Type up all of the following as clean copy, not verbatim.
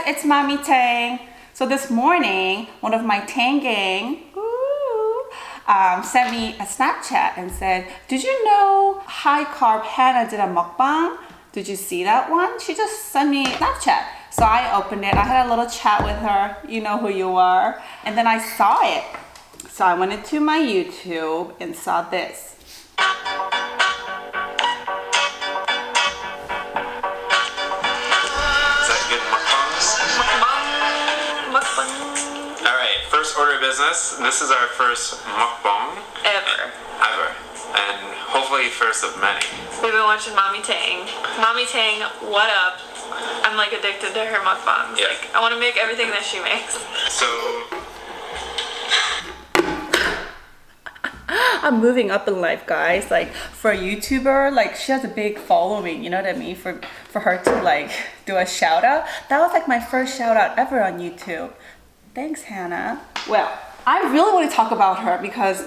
it's Mommy Tang. So this morning, one of my Tang gang sent me a Snapchat and said, did you know high carb Hannah did a mukbang? Did you see that one? She just sent me a Snapchat. So I opened it. I had a little chat with her. You know who you are. And then I saw it. So I went into my YouTube and saw this. First order of business. This is our first mukbang ever. And hopefully first of many. We've been watching Mommy Tang. Mommy Tang, what up? I'm like addicted to her mukbangs. Yeah. Like, I want to make everything that she makes. So I'm moving up in life, guys. Like, for a YouTuber, like, she has a big following, you know what I mean? For her to like do a shout out. That was like my first shout out ever on YouTube. Thanks, Hannah. Well, I really want to talk about her because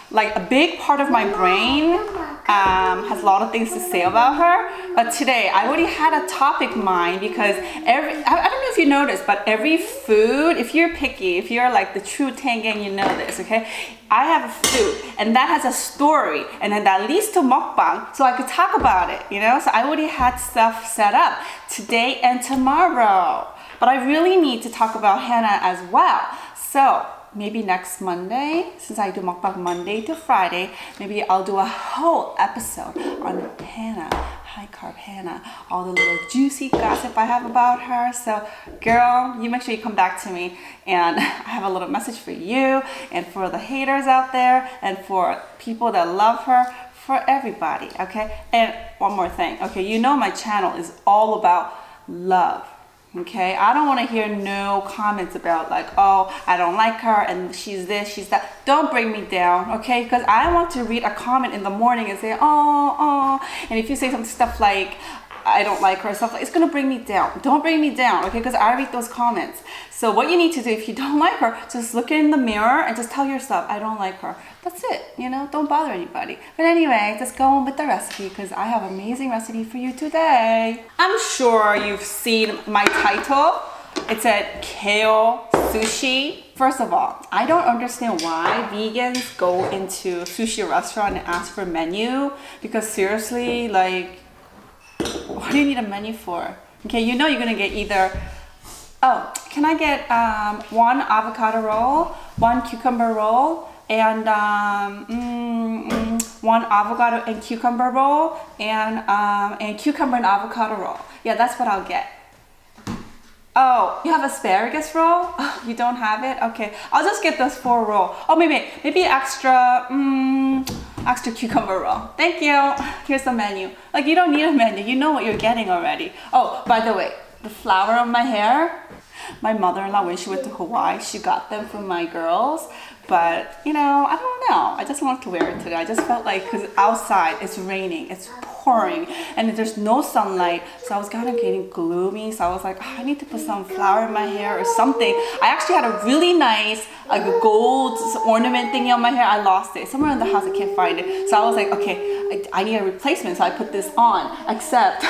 like a big part of my brain has a lot of things to say about her. But today I already had a topic in mind because I don't know if you noticed, but every food, if you're picky, if you're like the true Tang gang, you know this, okay? I have a food and that has a story and then that leads to mukbang so I could talk about it, you know? So I already had stuff set up today and tomorrow. But I really need to talk about Hannah as well. So maybe next Monday, since I do mukbang Monday to Friday, maybe I'll do a whole episode on Hannah, high carb Hannah, all the little juicy gossip I have about her. So girl, you make sure you come back to me, and I have a little message for you and for the haters out there and for people that love her, for everybody, okay? And one more thing, okay, you know my channel is all about love. Okay, I don't want to hear no comments about like, oh, I don't like her and she's this, she's that. Don't bring me down, okay? Because I want to read a comment in the morning and say, oh. And if you say some stuff like, I don't like her, stuff like, it's gonna bring me down. Don't bring me down, okay? Because I read those comments. So what you need to do if you don't like her, just look in the mirror and just tell yourself, I don't like her. That's it, you know, don't bother anybody. But anyway, just go on with the recipe because I have an amazing recipe for you today. I'm sure you've seen my title. It said KALE sushi. First of all, I don't understand why vegans go into sushi restaurant and ask for menu, because seriously, like, what do you need a menu for? Okay, you know you're gonna get either, oh, can I get one avocado roll, one cucumber roll, and one avocado and cucumber roll, and cucumber and avocado roll. Yeah, that's what I'll get. Oh, you have asparagus roll? Oh, you don't have it? Okay, I'll just get those 4 roll. Oh, maybe extra cucumber roll. Thank you. Here's the menu. Like, you don't need a menu. You know what you're getting already. Oh, by the way, the flower on my hair, my mother-in-law, when she went to Hawaii, she got them from my girls. But, you know, I don't know. I just wanted to wear it today. I just felt like, because outside it's raining, it's pouring, and there's no sunlight. So I was kind of getting gloomy. So I was like, oh, I need to put some flower in my hair or something. I actually had a really nice like gold ornament thingy on my hair. I lost it. Somewhere in the house, I can't find it. So I was like, okay, I need a replacement. So I put this on, except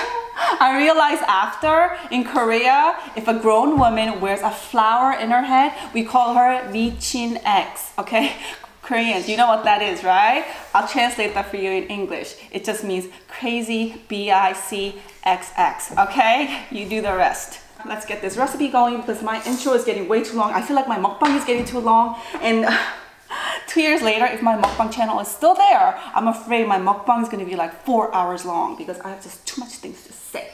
I realized after, in Korea, if a grown woman wears a flower in her head, we call her Vichin X, okay? Koreans, you know what that is, right? I'll translate that for you in English. It just means crazy, BICXX, okay? You do the rest. Let's get this recipe going because my intro is getting way too long. I feel like my mukbang is getting too long, and 2 years later, if my mukbang channel is still there, I'm afraid my mukbang is going to be like 4 hours long because I have just too much things to say.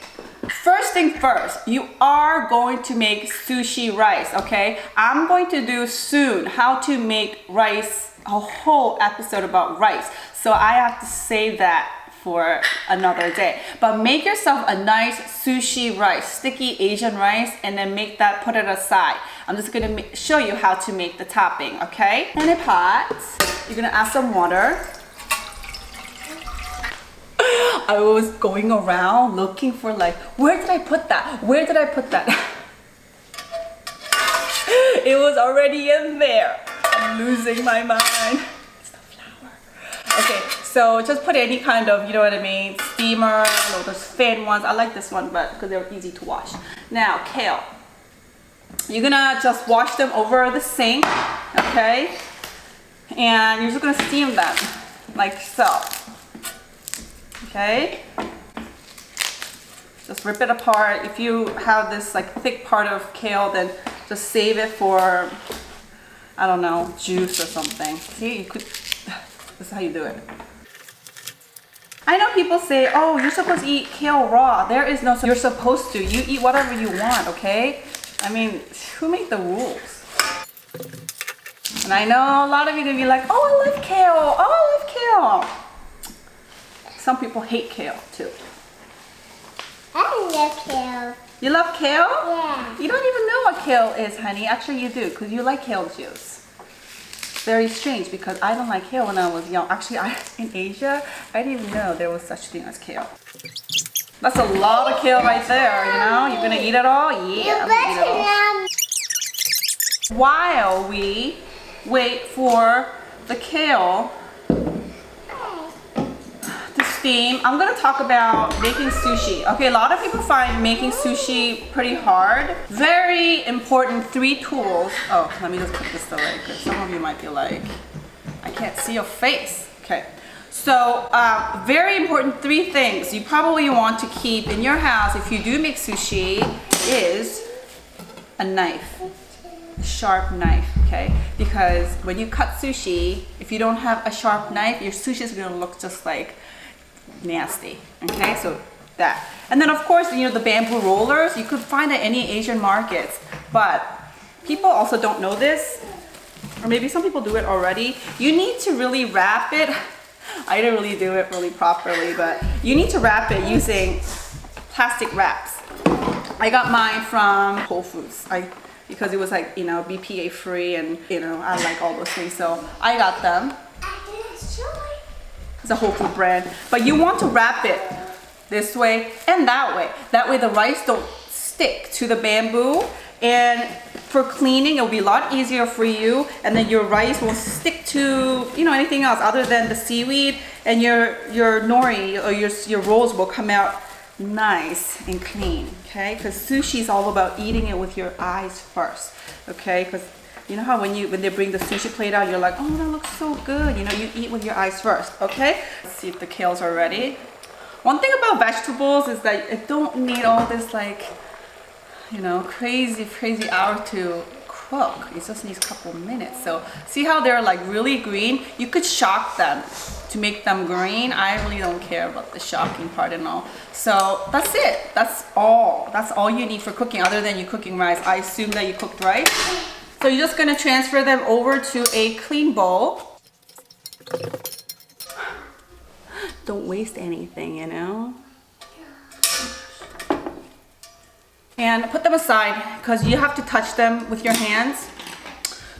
First thing first, you are going to make sushi rice, okay? I'm going to do soon how to make rice, a whole episode about rice. So I have to save that for another day. But make yourself a nice sushi rice, sticky Asian rice, and then make that, put it aside. I'm just gonna show you how to make the topping, okay? In a pot, you're gonna add some water. I was going around looking for like, where did I put that? Where did I put that? It was already in there. I'm losing my mind. It's the flour. Okay, so just put any kind of, you know what I mean, steamer, or those thin ones. I like this one, but because they're easy to wash. Now, kale. You're gonna just wash them over the sink, okay? And you're just gonna steam them, like so. Okay? Just rip it apart. If you have this like thick part of kale, then just save it for, I don't know, juice or something. See, you could, this is how you do it. I know people say, oh, you're supposed to eat kale raw. There is no, you're supposed to. You eat whatever you want, okay? I mean, who made the rules? And I know a lot of you are gonna be like, oh, I love kale. Oh, I love kale. Some people hate kale too. I love kale. You love kale? Yeah. You don't even know what kale is, honey. Actually, you do, because you like kale juice. Very strange, because I don't like kale when I was young. Actually, in Asia, I didn't even know there was such thing as kale. That's a lot of kale right there, you know? You're gonna eat it all? Yeah, I'm gonna eat it all. While we wait for the kale to steam, I'm gonna talk about making sushi. Okay, a lot of people find making sushi pretty hard. Very important 3 tools. Oh, let me just put this away, because some of you might be like, I can't see your face. Okay. So, very important 3 things you probably want to keep in your house if you do make sushi is a knife, a sharp knife, okay? Because when you cut sushi, if you don't have a sharp knife, your sushi is gonna look just like nasty, okay? So that. And then of course, you know, the bamboo rollers, you could find at any Asian markets, but people also don't know this, or maybe some people do it already. You need to really wrap it. I didn't really do it really properly, but you need to wrap it using plastic wraps. I got mine from Whole Foods because it was like, you know, BPA free, and you know, I like all those things, so I got them. It's a Whole Food brand, but you want to wrap it this way and that way. That way the rice don't stick to the bamboo, and for cleaning it'll be a lot easier for you, and then your rice won't stick to, you know, anything else other than the seaweed, and your nori or your rolls will come out nice and clean, okay? Because sushi is all about eating it with your eyes first, okay? Because you know how when they bring the sushi plate out, you're like, oh, that looks so good. You know, you eat with your eyes first, okay? Let's see if the kales are ready. One thing about vegetables is that it don't need all this like, you know, crazy hour to cook. It just needs a couple minutes. So see how they're like really green? You could shock them to make them green. I really don't care about the shocking part and all. So that's it. That's all you need for cooking, other than you cooking rice. I assume that you cooked rice. So you're just gonna transfer them over to a clean bowl. Don't waste anything, you know? And put them aside, because you have to touch them with your hands.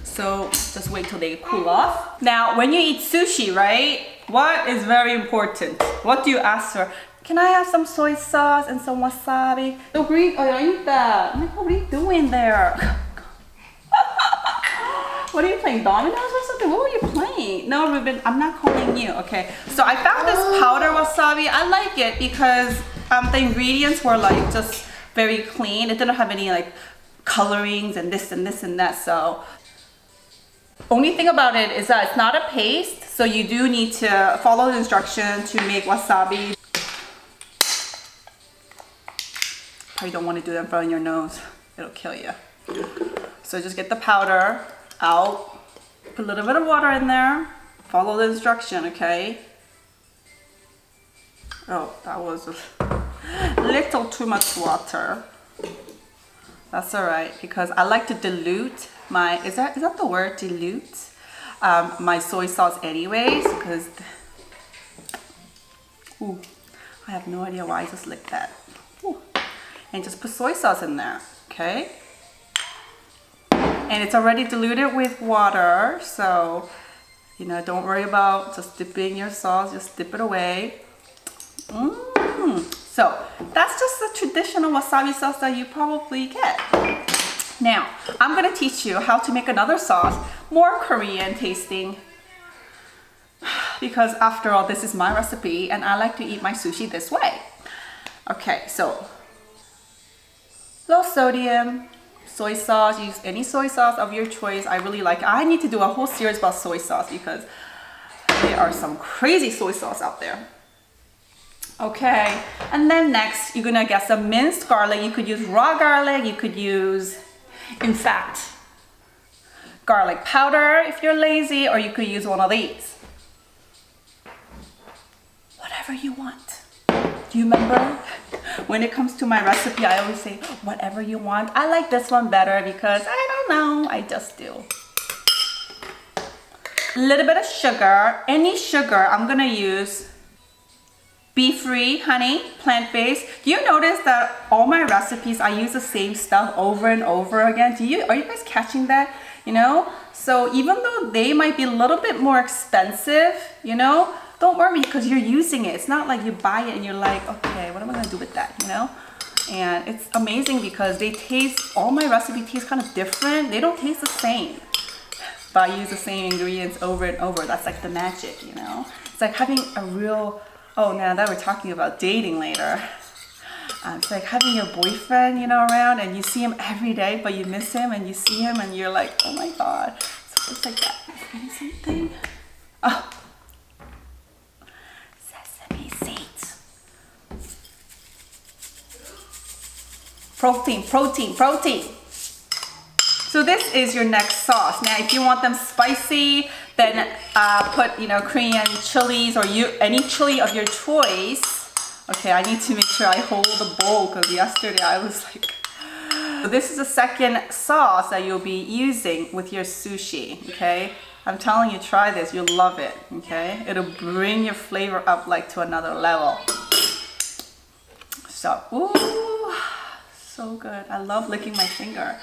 So just wait till they cool off. Now, when you eat sushi, right? What is very important? What do you ask for? Can I have some soy sauce and some wasabi? Oh, green, oh, I eat that. What are you doing there? What are you playing, dominoes or something? What were you playing? No, Ruben, I'm not calling you, okay? So I found this powder wasabi. I like it because the ingredients were like just very clean. It didn't have any like colorings and this and this and that. So only thing about it is that it's not a paste. So you do need to follow the instruction to make wasabi. Probably don't want to do that in front of your nose. It'll kill you. So just get the powder out, put a little bit of water in there, follow the instruction, okay? Oh, that was a little too much water. That's all right, because I like to dilute my, is that the word, dilute? My soy sauce anyways, because, ooh, I have no idea why I just licked that. Ooh. And just put soy sauce in there, okay? And it's already diluted with water, so, you know, don't worry about just dipping your sauce, just dip it away. So, that's just the traditional wasabi sauce that you probably get. Now, I'm gonna teach you how to make another sauce, more Korean tasting. Because after all, this is my recipe, and I like to eat my sushi this way. Okay, so Low sodium soy sauce. Use any soy sauce of your choice. I really like it. I need to do a whole series about soy sauce because there are some crazy soy sauce out there. Okay, and then next you're gonna get some minced garlic. You could use raw garlic, you could use, in fact, garlic powder if you're lazy, or you could use one of these. Whatever you want. Do you remember? When it comes to my recipe, I always say, whatever you want. I like this one better because I don't know, I just do. A little bit of sugar, any sugar. I'm gonna use beef-free honey, plant-based. Do you notice that all my recipes, I use the same stuff over and over again? Are you guys catching that? You know, so even though they might be a little bit more expensive, you know, don't worry because you're using it. It's not like you buy it and you're like, okay, what am I gonna do with that, you know? And it's amazing because they taste, all my recipe tastes kind of different. They don't taste the same, but I use the same ingredients over and over. That's like the magic, you know? It's like having a real, oh, now that we're talking about dating later, it's like having your boyfriend, you know, around and you see him every day, but you miss him and you see him and you're like, oh my God. So just like that. Is getting something? Oh. Sesame seeds. Protein, protein, protein. So this is your next sauce. Now, if you want them spicy, then put, you know, Korean chilies or any chili of your choice. Okay, I need to make sure I hold the bowl because yesterday I was like, so this is the second sauce that you'll be using with your sushi, okay? I'm telling you, try this, you'll love it, okay? It'll bring your flavor up like to another level. So, ooh, so good. I love licking my finger.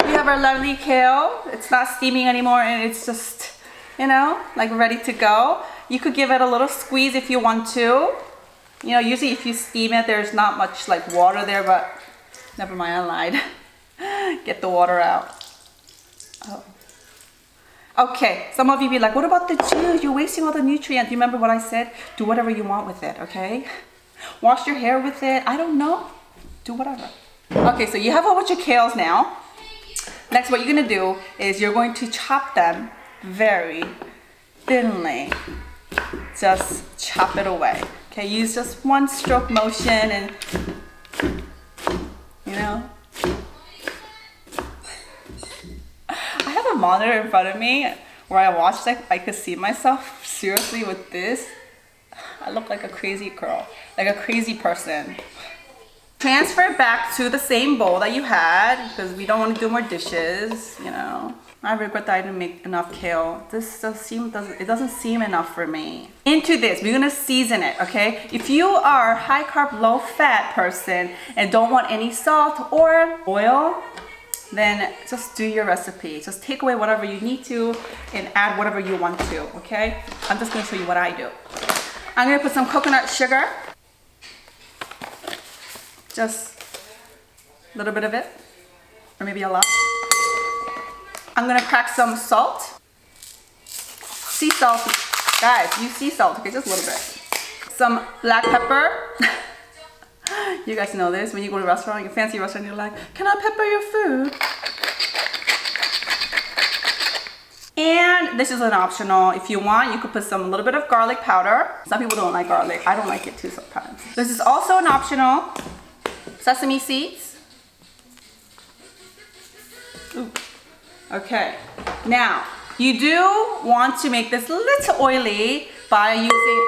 We have our lovely kale. It's not steaming anymore and it's just, you know, like ready to go. You could give it a little squeeze if you want to. You know, usually if you steam it, there's not much like water there, but never mind, I lied. Get the water out. Oh. Okay, some of you be like, what about the juice? You're wasting all the nutrients. You remember what I said? Do whatever you want with it, okay? Wash your hair with it. I don't know. Do whatever. Okay, so you have a whole bunch of kales now. Next, what you're gonna do is you're going to chop them very thinly. Just chop it away. Okay, use just one stroke motion and, you know. I have a monitor in front of me where I watch, like I could see myself seriously with this. I look like a crazy girl, like a crazy person. Transfer it back to the same bowl that you had because we don't want to do more dishes, you know. I regret that I didn't make enough kale. This doesn't seem enough for me. Into this, we're gonna season it, okay? If you are a high carb, low fat person and don't want any salt or oil, then just do your recipe. Just take away whatever you need to and add whatever you want to, okay? I'm just gonna show you what I do. I'm gonna put some coconut sugar. Just a little bit of it, or maybe a lot. I'm gonna crack some salt. Sea salt, guys, use sea salt, okay, just a little bit. Some black pepper. You guys know this, when you go to a restaurant, a fancy restaurant, you're like, can I pepper your food? And this is an optional. If you want, you could put a little bit of garlic powder. Some people don't like garlic. I don't like it too sometimes. This is also an optional. Sesame seeds. Ooh. Okay, now you do want to make this a little oily by using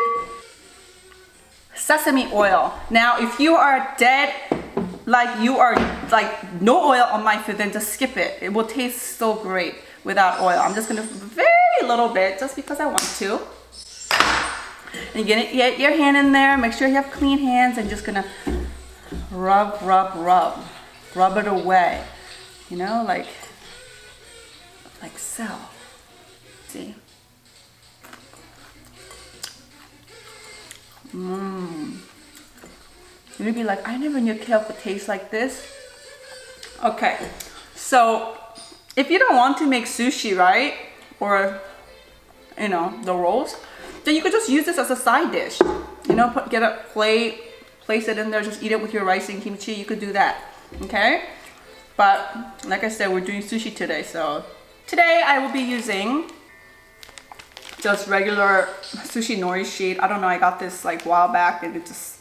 sesame oil. Now, if you are dead, like you are like no oil on my food, then just skip it. It will taste so great without oil. I'm just gonna very little bit just because I want to. And get your hand in there. Make sure you have clean hands and just gonna rub it away. You know, like so. See? You're gonna be like, I never knew kale could taste like this. Okay, so if you don't want to make sushi, right? Or, you know, the rolls, then you could just use this as a side dish. You know, get a plate, place it in there, just eat it with your rice and kimchi, you could do that, okay? But like I said, we're doing sushi today, so today I will be using just regular sushi nori sheet. I don't know, I got this like a while back, and it just,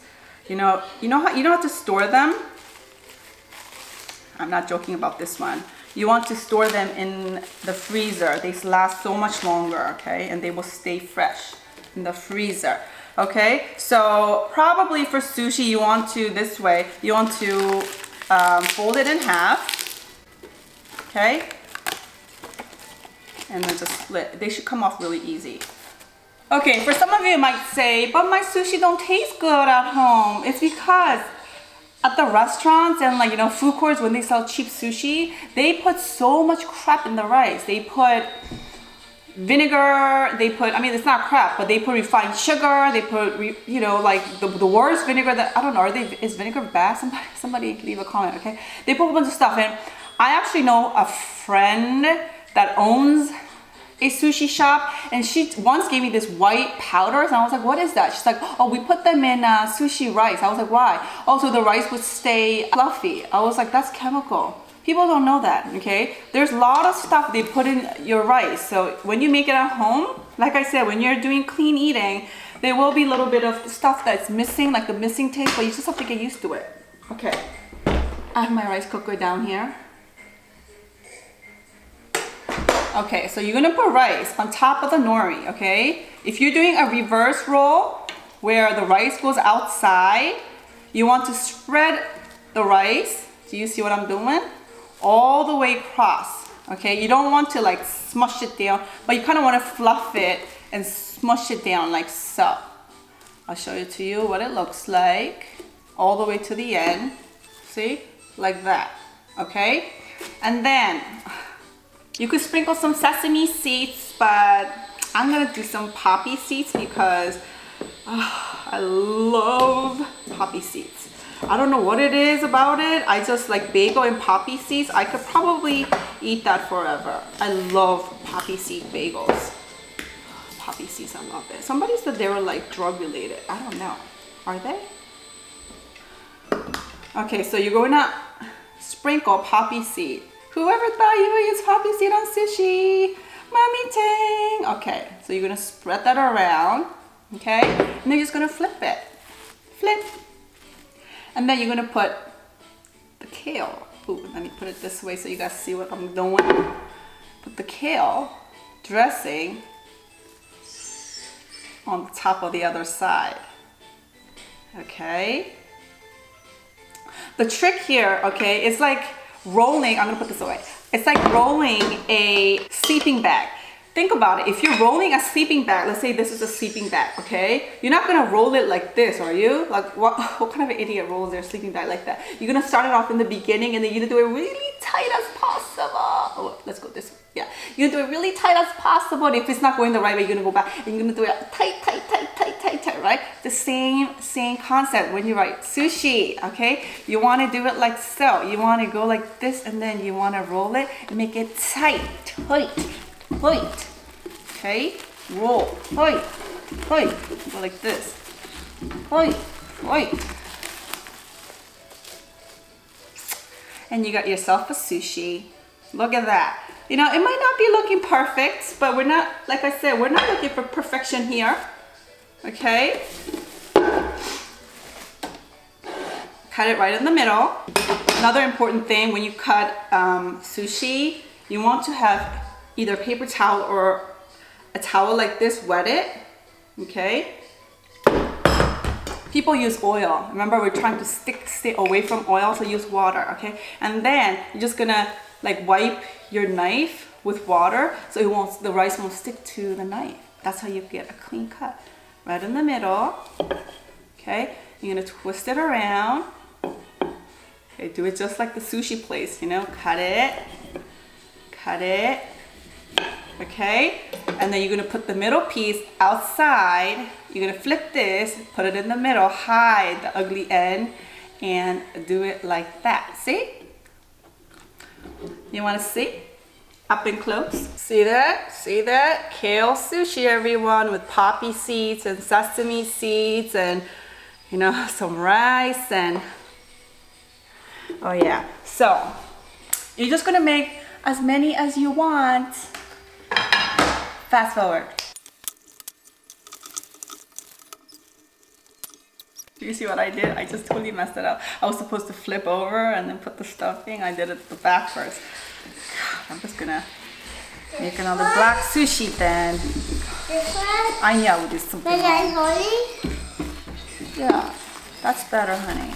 you know how you don't have to store them. I'm not joking about this one. You want to store them in the freezer. They last so much longer, okay? And they will stay fresh in the freezer, okay? So probably for sushi, you want to, this way, you want to fold it in half, okay? And then just split. They should come off really easy. Okay, for some of you might say, but my sushi don't taste good at home. It's because at the restaurants and like, you know, food courts, when they sell cheap sushi, they put so much crap in the rice. They put vinegar, they put, I mean, it's not crap, but they put refined sugar, they put, you know, like the worst vinegar that, I don't know, is vinegar bad? Somebody leave a comment, okay? They put a bunch of stuff in. I actually know a friend that owns a sushi shop, and she once gave me this white powders, and I was like, what is that? She's like, oh, we put them in sushi rice. I was like, why? Oh, so the rice would stay fluffy. I was like, that's chemical. People don't know that, okay? There's a lot of stuff they put in your rice. So when you make it at home, like I said, when you're doing clean eating, there will be a little bit of stuff that's missing, like the missing taste, but you just have to get used to it. Okay, I have my rice cooker down here. Okay, so you're gonna put rice on top of the nori, okay? If you're doing a reverse roll where the rice goes outside, you want to spread the rice, do you see what I'm doing? All the way across, okay? You don't want to like smush it down, but you kind of want to fluff it and smush it down like so. I'll show it to you what it looks like all the way to the end, see? Like that, okay? And then you could sprinkle some sesame seeds, but I'm gonna do some poppy seeds because I love poppy seeds. I don't know what it is about it. I just like bagel and poppy seeds. I could probably eat that forever. I love poppy seed bagels. Poppy seeds, I love it. Somebody said they were like drug related. I don't know. Are they? Okay, so you're going to sprinkle poppy seed. Whoever thought you would use poppy seed on sushi? Mommy Tang. Okay, so you're gonna spread that around, okay? And then you're just gonna flip it. Flip. And then you're gonna put the kale. Ooh, let me put it this way so you guys see what I'm doing. Put the kale dressing on the top of the other side. Okay? The trick here, okay, is like rolling, I'm gonna put this away. It's like rolling a sleeping bag. Think about it. If you're rolling a sleeping bag, let's say this is a sleeping bag, okay? You're not gonna roll it like this, are you? Like what kind of an idiot rolls their sleeping bag like that? You're gonna start it off in the beginning and then you're gonna do it really tight as possible. Oh, let's go this way. Yeah. You're gonna do it really tight as possible. And if it's not going the right way, you're gonna go back and you're gonna do it tight, right? The same concept when you write sushi, okay? You wanna do it like so. You wanna go like this and then you wanna roll it and make it tight. Okay? Roll. Go like this. And you got yourself a sushi. Look at that. You know, it might not be looking perfect, but we're not, like I said, we're not looking for perfection here. Okay? Cut it right in the middle. Another important thing when you cut sushi, you want to have either a paper towel or a towel like this, wet it. Okay? People use oil. Remember, we're trying to stay away from oil, so use water, okay? And then you're just gonna like wipe your knife with water so the rice won't stick to the knife. That's how you get a clean cut. Right in the middle. Okay? You're gonna twist it around. Okay, do it just like the sushi place, you know? Cut it. Okay? And then you're gonna put the middle piece outside. You're gonna flip this, put it in the middle, hide the ugly end, and do it like that. See? You wanna see? Up and close. See that? See that? Kale sushi, everyone, with poppy seeds and sesame seeds and, you know, some rice and, oh yeah. So you're just gonna make as many as you want. Fast forward. Do you see what I did? I just totally messed it up. I was supposed to flip over and then put the stuffing. I did it the back first. I'm just gonna make another black sushi then. This one? I will do something. But that's only? Yeah, that's better, honey.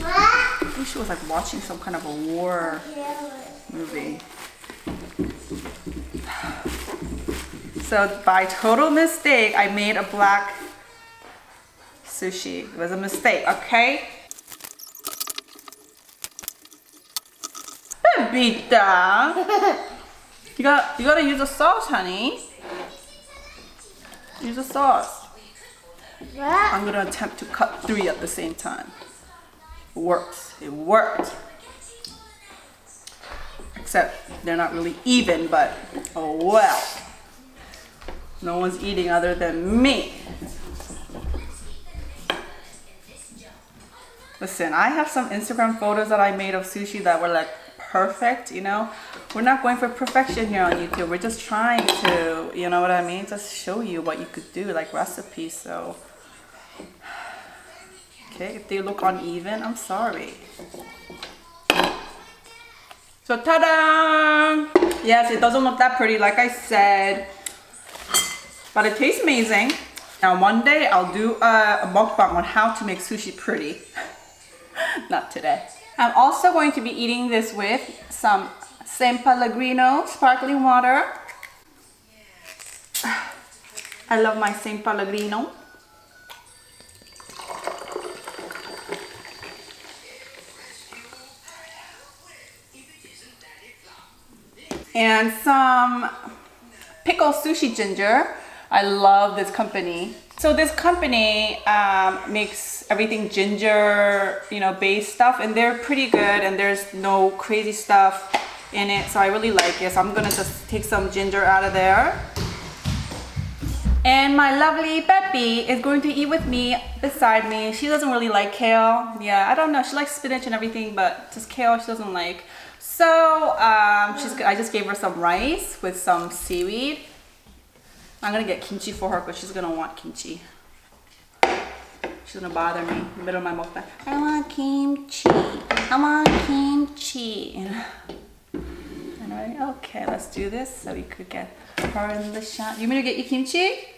What? I think she was like watching some kind of a war movie. So by total mistake, I made a black sushi. It was a mistake, okay? Bebita, you gotta use the sauce, honey. Use the sauce. What? I'm gonna attempt to cut 3 at the same time. It works. It worked. Except they're not really even, but oh well. No one's eating other than me. Listen, I have some Instagram photos that I made of sushi that were like perfect, you know. We're not going for perfection here on YouTube. We're just trying to, you know what I mean, just show you what you could do, like recipes. So okay, if they look uneven, I'm sorry. So ta-da! Yes, it doesn't look that pretty, like I said, but it tastes amazing. Now one day I'll do a mukbang on how to make sushi pretty. Not today. I'm also going to be eating this with some San Pellegrino sparkling water. I love my San Pellegrino. And some pickled sushi ginger. I love this company. So this company makes everything ginger, you know, based stuff, and they're pretty good, and there's no crazy stuff in it, so I really like it. So I'm gonna just take some ginger out of there. And my lovely Peppy is going to eat with me beside me. She doesn't really like kale. Yeah, I don't know. She likes spinach and everything, but just kale she doesn't like. So I just gave her some rice with some seaweed. I'm gonna get kimchi for her because she's gonna want kimchi. She's gonna bother me in the middle of my mukbang. I want kimchi. I want kimchi. And I'm okay, let's do this so we could get her in the shot. You want me to get you kimchi?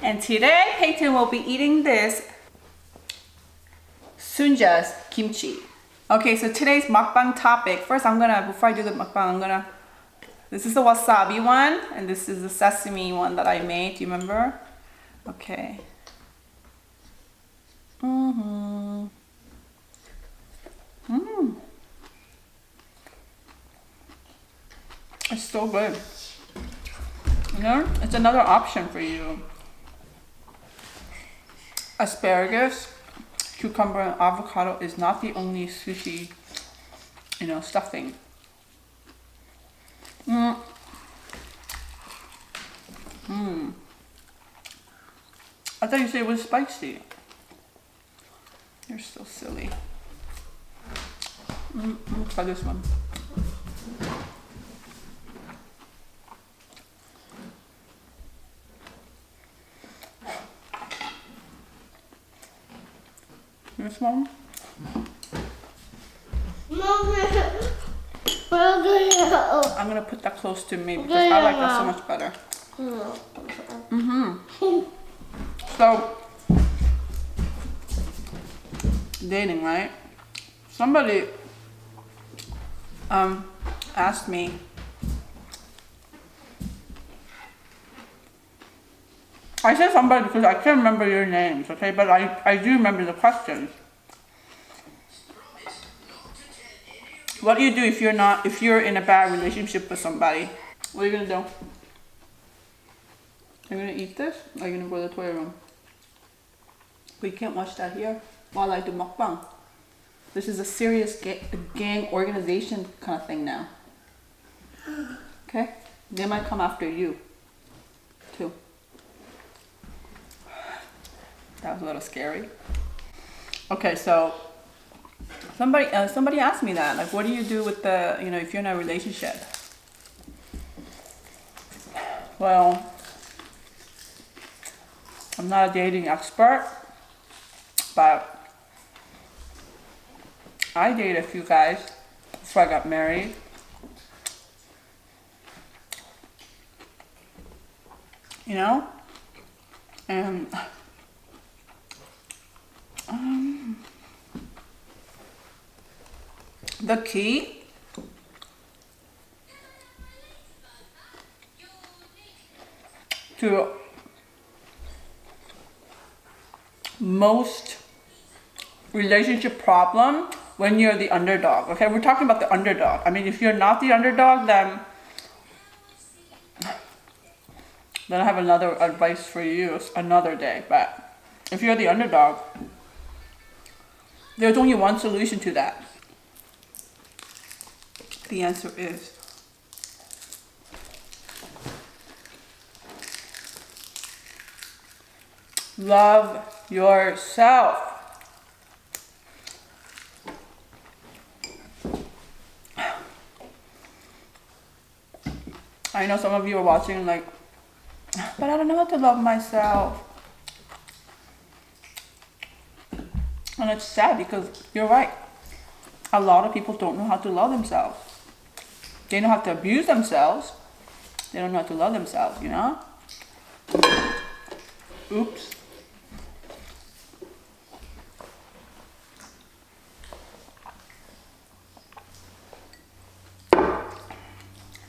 And today, Peyton will be eating this Sunja's kimchi. Okay, so today's mukbang topic. First, before I do the mukbang, this is the wasabi one, and this is the sesame one that I made. Do you remember? Okay. It's so good. You know, it's another option for you. Asparagus, cucumber, and avocado is not the only sushi, you know, stuffing. I thought you said it was spicy. You're so silly. Let's try this one. This one? I'm gonna put that close to me because I like that so much better. So, dating, right? Somebody asked me, I said somebody because I can't remember your names, okay? But I do remember the questions. What do you do if you're in a bad relationship with somebody? What are you gonna do? Are you gonna eat this? Or are you gonna go to the toilet room? We can't watch that here while I do mukbang. This is a serious gang organization kind of thing now. Okay? They might come after you, too. That was a little scary. Okay, so somebody asked me that, like, what do you do with the, if you're in a relationship? Well, I'm not a dating expert, but I dated a few guys before I got married. And the key to most relationship problem when you're the underdog. Okay, we're talking about the underdog. I mean, if you're not the underdog, then I have another advice for you another day. But if you're the underdog, there's only one solution to that. The answer is love yourself. I know some of you are watching like, but I don't know how to love myself. And it's sad because you're right. A lot of people don't know how to love themselves. They know how to abuse themselves. They don't know how to love themselves, Oops.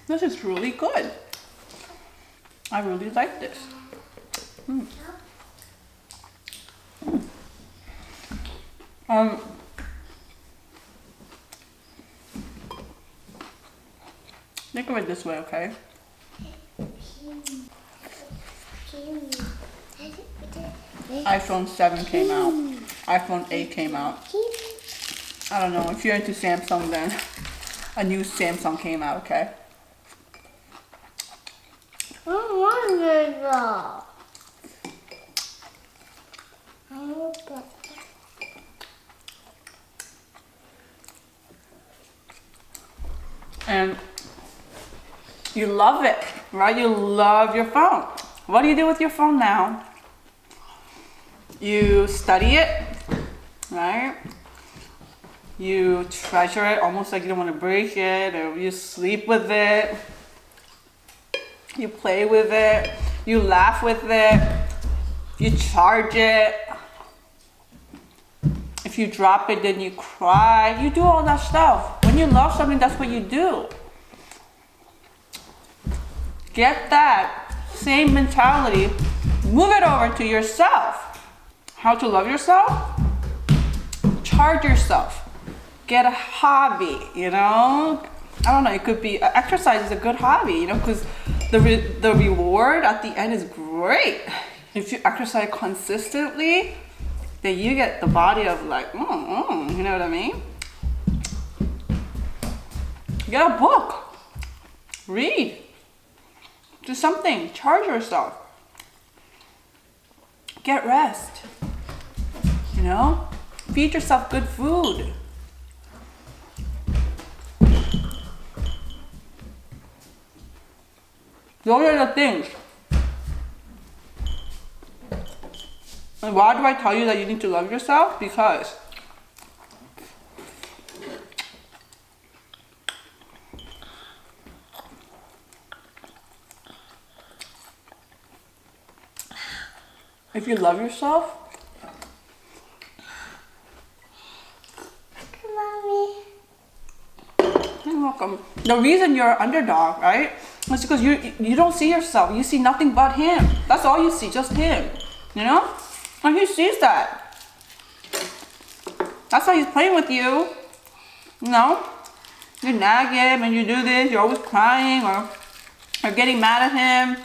This is really good. I really like this. Think of it this way, okay? iPhone 7 came out. iPhone 8 came out. I don't know, if you're into Samsung, then a new Samsung came out, okay? And you love it, right? You love your phone. What do you do with your phone now? You study it, right? You treasure it almost like you don't want to break it, or you sleep with it. You play with it. You laugh with it. You charge it. If you drop it, then you cry. You do all that stuff. When you love something, that's what you do. Get that same mentality, move it over to yourself. How to love yourself? Charge yourself. Get a hobby, I don't know, it could be, exercise is a good hobby, because the reward at the end is great. If you exercise consistently, then you get the body of like, you know what I mean? Get a book. Read. Do something. Charge yourself. Get rest. Feed yourself good food. Those are the things. And why do I tell you that you need to love yourself? Because if you love yourself, you're welcome. The reason you're an underdog, right? It's because you don't see yourself. You see nothing but him. That's all you see, just him. And he sees that. That's how he's playing with you. You nag him and you do this, you're always crying or getting mad at him.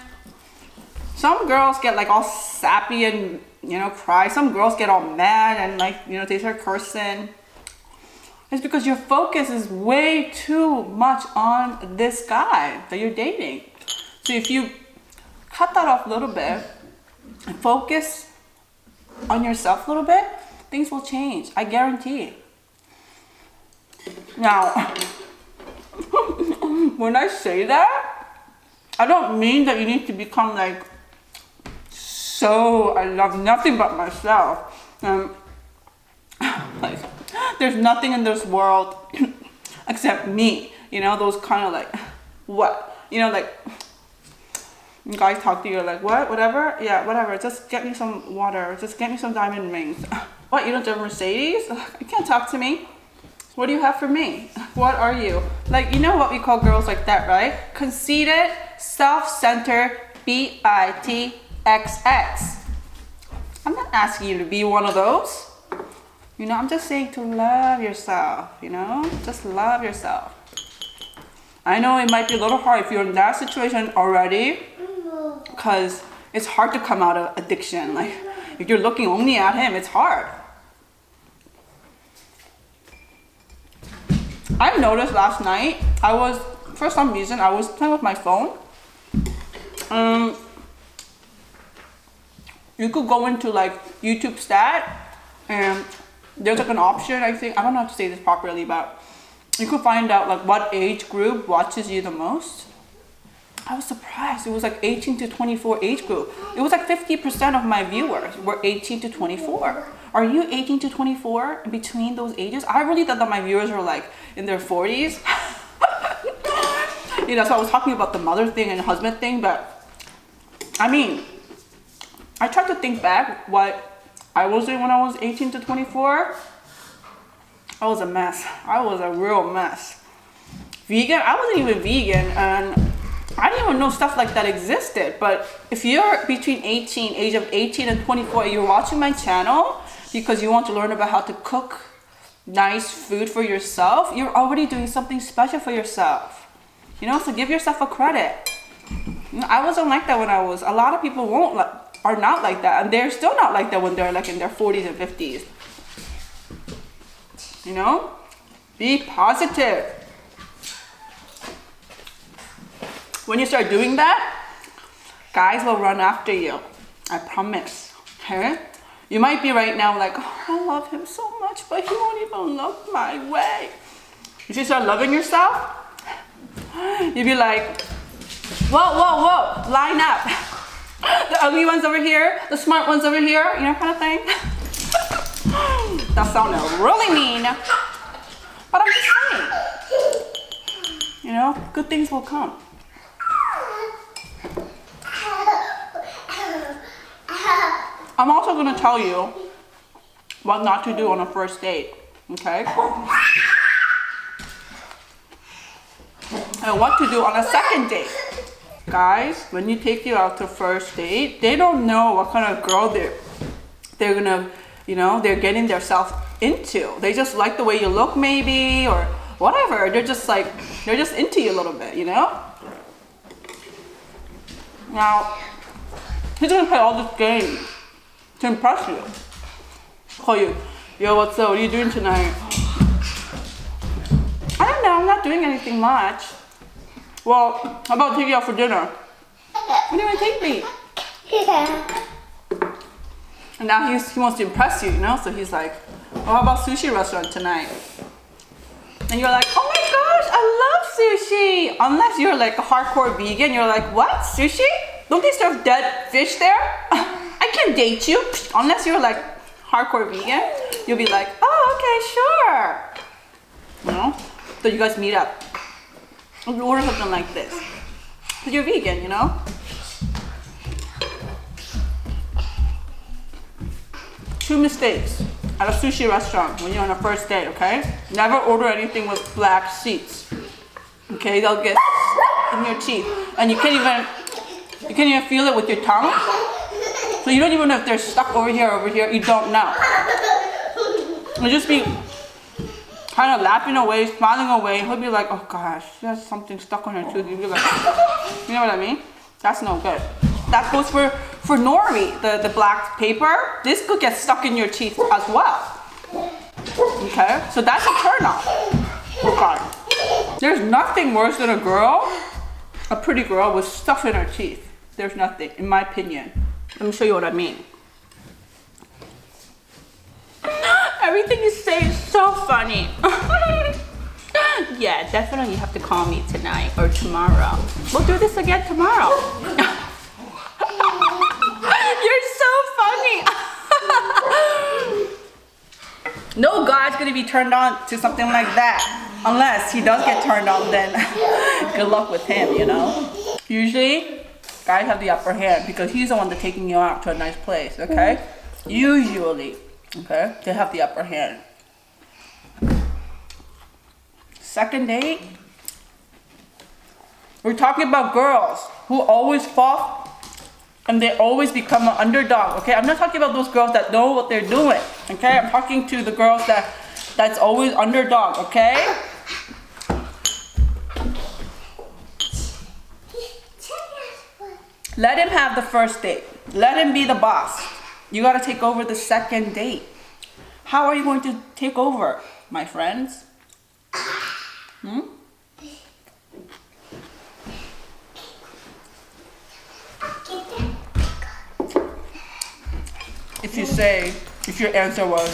Some girls get like all sappy and, cry. Some girls get all mad and they start cursing. It's because your focus is way too much on this guy that you're dating. So if you cut that off a little bit and focus on yourself a little bit, things will change. I guarantee. Now, when I say that, I don't mean that you need to become like, so I love nothing but myself. Like, there's nothing in this world except me. You know, those kind of like, what? You know, like, guys talk to you like, what? Whatever? Yeah, whatever. Just get me some water. Just get me some diamond rings. What? You don't have a Mercedes? You can't talk to me. What do you have for me? What are you? Like, you know what we call girls like that, right? Conceited, self-centered, bitxx. I'm not asking you to be one of those. You know, I'm just saying to love yourself, you know? Just love yourself. I know it might be a little hard if you're in that situation already, because it's hard to come out of addiction. Like, if you're looking only at him, it's hard. I noticed last night, for some reason, I was playing with my phone. You could go into like YouTube stat, and there's like an option, I think, I don't know how to say this properly, but you could find out like what age group watches you the most. I was surprised. It was like 18 to 24 age group. It was like 50% of my viewers were 18 to 24. Are you 18 to 24 between those ages? I really thought that my viewers were like in their 40s. You know, so I was talking about the mother thing and husband thing, but I mean, I tried to think back what I was doing when I was 18 to 24. I was a mess. I was a real mess. Vegan? I wasn't even vegan, and I didn't even know stuff like that existed. But if you're between age of 18 and 24, you're watching my channel because you want to learn about how to cook nice food for yourself, you're already doing something special for yourself. You know, so give yourself a credit. You know, I wasn't like that when I was. A lot of people are not like that, and they're still not like that when they're like in their 40s and 50s. You know, be positive. When you start doing that, guys will run after you. I promise. Okay? You might be right now like, oh, I love him so much, but he won't even look my way. If you start loving yourself, you'd be like, whoa, whoa, whoa, line up. The ugly ones over here, the smart ones over here, you know, kind of thing. That sounded really mean, but I'm just saying, you know, good things will come. I'm also going to tell you what not to do on a first date, okay? And what to do on a second date. Guys, when you take you out to first date, they don't know what kind of girl they're gonna, you know, they're getting themselves into. They just like the way you look maybe, or whatever. They're just into you a little bit, you know? Now, he's gonna play all this game to impress you. Call you, yo, what's up? What are you doing tonight? I don't know, I'm not doing anything much. Well, how about taking you out for dinner? Where do you want to take me? Yeah. And now he wants to impress you, you know? So he's like, oh, how about sushi restaurant tonight? And you're like, oh my gosh, I love sushi. Unless you're like a hardcore vegan, you're like, what, sushi? Don't they serve dead fish there? I can't date you. Unless you're like hardcore vegan, you'll be like, oh, okay, sure. You know? So you guys meet up. You order something like this. Because you're vegan, you know? Two mistakes at a sushi restaurant when you're on a first date, okay? Never order anything with black seeds. Okay, they'll get in your teeth. And you can't even feel it with your tongue. So you don't even know if they're stuck over here, you don't know. You'll just be kind of laughing away, smiling away. He'll be like, oh gosh, she has something stuck on her tooth. You'll be like, you know what I mean? That's no good. That goes for nori, the black paper. This could get stuck in your teeth as well. Okay, so that's a turn off. Okay. There's nothing worse than a pretty girl with stuff in her teeth. There's nothing, in my opinion. Let me show you what I mean. Everything you say is so funny. Yeah, definitely you have to call me tonight or tomorrow. We'll do this again tomorrow. You're so funny. No guy's gonna be turned on to something like that. Unless he does get turned on, then good luck with him, you know? Usually, guys have the upper hand because he's the one that's taking you out to a nice place, okay? Usually, okay? They have the upper hand. Second date, we're talking about girls who always fall and they always become an underdog, okay? I'm not talking about those girls that know what they're doing, okay? I'm talking to the girls that's always underdog, okay? Let him have the first date. Let him be the boss. You gotta take over the second date. How are you going to take over, my friends? If your answer was,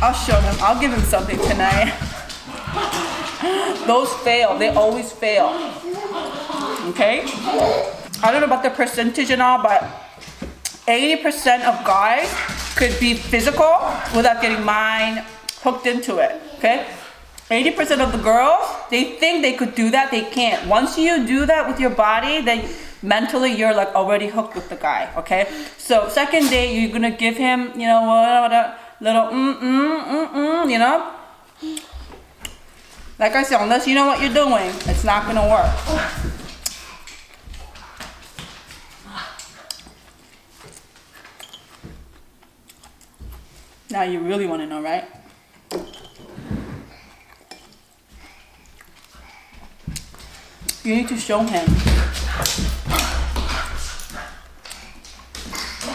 I'll show him, I'll give him something tonight. Those fail, they always fail. Okay? I don't know about the percentage and all, but 80% of guys could be physical without getting mind hooked into it. Okay? 80% of the girls, they think they could do that, they can't. Once you do that with your body, then mentally you're like already hooked with the guy, okay? So second date, you're gonna give him, you know, a little you know? Like I said, unless you know what you're doing, it's not gonna work. Now you really wanna know, right? You need to show him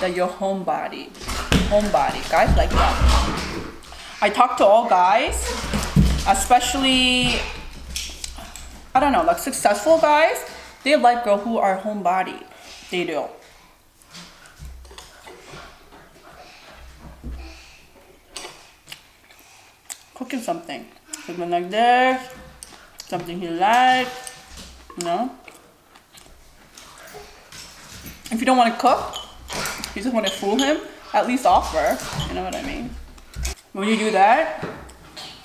that you're homebody. Guys like that. I talk to all guys, especially, I don't know, like successful guys. They like girls who are homebody. They do. Cooking something like this, something he likes. You know, if you don't want to cook, you just want to fool him, at least offer. You know what I mean? When you do that,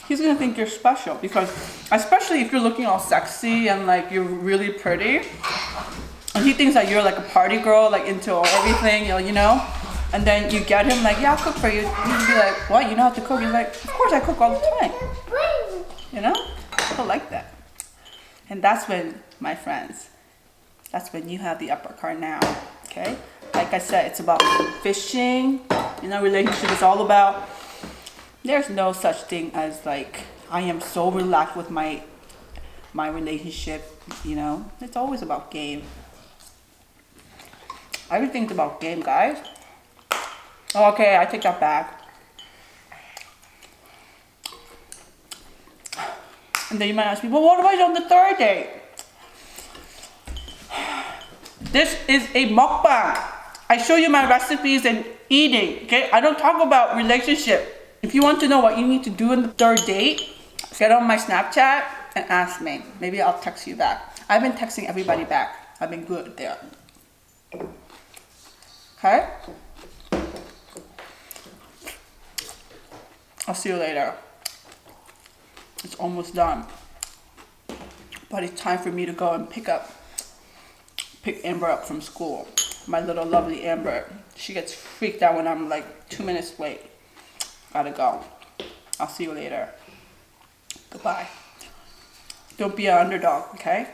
he's gonna think you're special because, especially if you're looking all sexy and like you're really pretty, and he thinks that you're like a party girl, like into everything, you know. And then you get him like, yeah, I'll cook for you. He'd be like, what? You know how to cook? He's like, of course I cook all the time. You know, people like that. And that's when, my friends, that's when you have the upper card now, okay? Like I said, it's about fishing. You know, relationship is all about, there's no such thing as like, I am so relaxed with my relationship, you know? It's always about game. Everything's about game, guys. Okay, I take that back. And then you might ask me, well, what about on the third date? This is a mukbang. I show you my recipes and eating, okay? I don't talk about relationship. If you want to know what you need to do in the third date, get on my Snapchat and ask me. Maybe I'll text you back. I've been texting everybody back. I've been good there. Okay? I'll see you later. It's almost done. But it's time for me to go and pick Amber up from school. My little lovely Amber. She gets freaked out when I'm like 2 minutes late. Gotta go. I'll see you later. Goodbye. Don't be an underdog, okay?